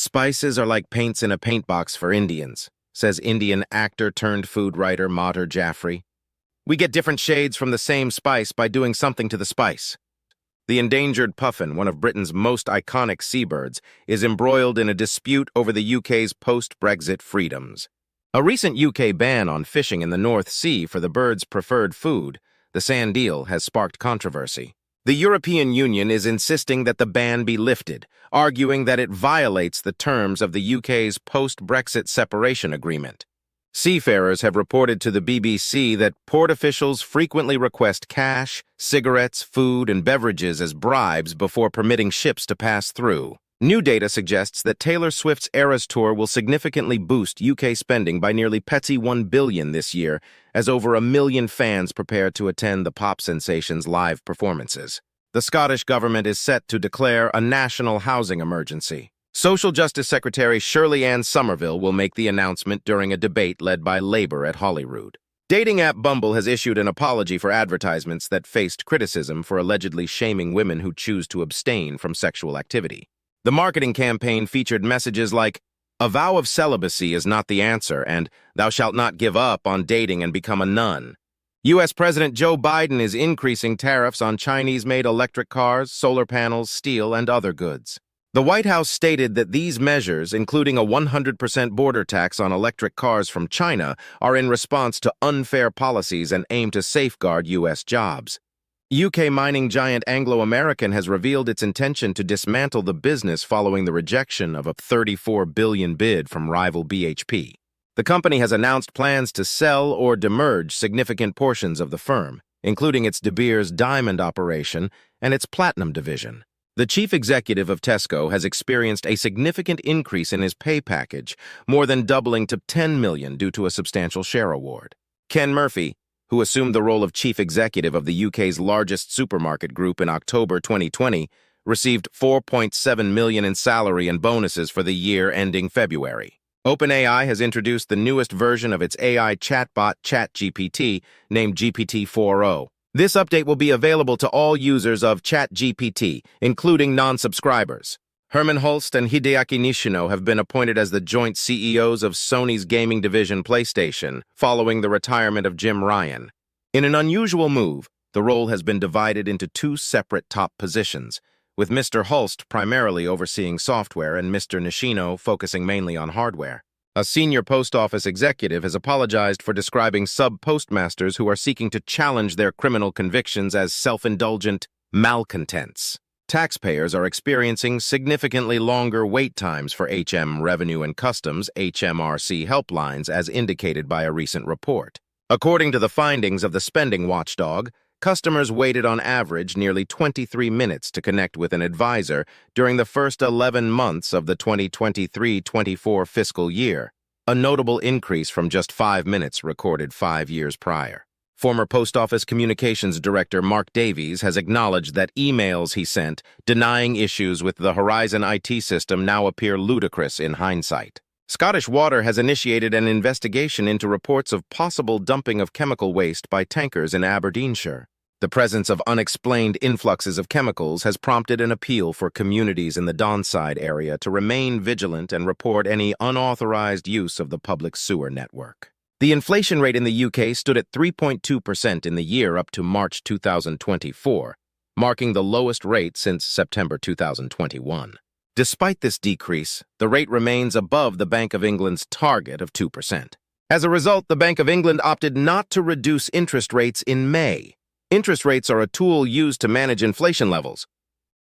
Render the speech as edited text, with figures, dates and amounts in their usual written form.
Spices are like paints in a paint box for Indians, says Indian actor turned food writer Madhur Jaffrey. We get different shades from the same spice by doing something to the spice. The endangered puffin, one of Britain's most iconic seabirds, is embroiled in a dispute over the UK's post-Brexit freedoms. A recent UK ban on fishing in the North Sea for the bird's preferred food, the sand eel, has sparked controversy. The European Union is insisting that the ban be lifted, arguing that it violates the terms of the UK's post-Brexit separation agreement. Seafarers have reported to the BBC that port officials frequently request cash, cigarettes, food, and beverages as bribes before permitting ships to pass through. New data suggests that Taylor Swift's Eras Tour will significantly boost UK spending by nearly £1 billion this year, as over 1 million fans prepare to attend the pop sensation's live performances. The Scottish government is set to declare a national housing emergency. Social Justice Secretary Shirley Ann Somerville will make the announcement during a debate led by Labour at Holyrood. Dating app Bumble has issued an apology for advertisements that faced criticism for allegedly shaming women who choose to abstain from sexual activity. The marketing campaign featured messages like, "A vow of celibacy is not the answer," and "Thou shalt not give up on dating and become a nun." U.S. President Joe Biden is increasing tariffs on Chinese-made electric cars, solar panels, steel, and other goods. The White House stated that these measures, including a 100% border tax on electric cars from China, are in response to unfair policies and aim to safeguard U.S. jobs. UK mining giant Anglo American has revealed its intention to dismantle the business following the rejection of a $34 billion bid from rival BHP. The company has announced plans to sell or demerge significant portions of the firm, including its De Beers diamond operation and its platinum division. The chief executive of Tesco has experienced a significant increase in his pay package, more than doubling to $10 million due to a substantial share award. Ken Murphy, who assumed the role of chief executive of the UK's largest supermarket group in October 2020, received $4.7 million in salary and bonuses for the year ending February. OpenAI has introduced the newest version of its AI chatbot ChatGPT, named GPT-4o. This update will be available to all users of ChatGPT, including non-subscribers. Herman Hulst and Hideaki Nishino have been appointed as the joint CEOs of Sony's gaming division PlayStation, following the retirement of Jim Ryan. In an unusual move, the role has been divided into two separate top positions, with Mr. Hulst primarily overseeing software and Mr. Nishino focusing mainly on hardware. A senior post office executive has apologized for describing sub-postmasters who are seeking to challenge their criminal convictions as self-indulgent malcontents. Taxpayers are experiencing significantly longer wait times for HM Revenue and Customs HMRC helplines, as indicated by a recent report. According to the findings of the spending watchdog, customers waited on average nearly 23 minutes to connect with an advisor during the first 11 months of the 2023-24 fiscal year, a notable increase from just 5 minutes recorded 5 years prior. Former Post Office Communications Director Mark Davies has acknowledged that emails he sent denying issues with the Horizon IT system now appear ludicrous in hindsight. Scottish Water has initiated an investigation into reports of possible dumping of chemical waste by tankers in Aberdeenshire. The presence of unexplained influxes of chemicals has prompted an appeal for communities in the Donside area to remain vigilant and report any unauthorized use of the public sewer network. The inflation rate in the UK stood at 3.2% in the year up to March 2024, marking the lowest rate since September 2021. Despite this decrease, the rate remains above the Bank of England's target of 2%. As a result, the Bank of England opted not to reduce interest rates in May. Interest rates are a tool used to manage inflation levels,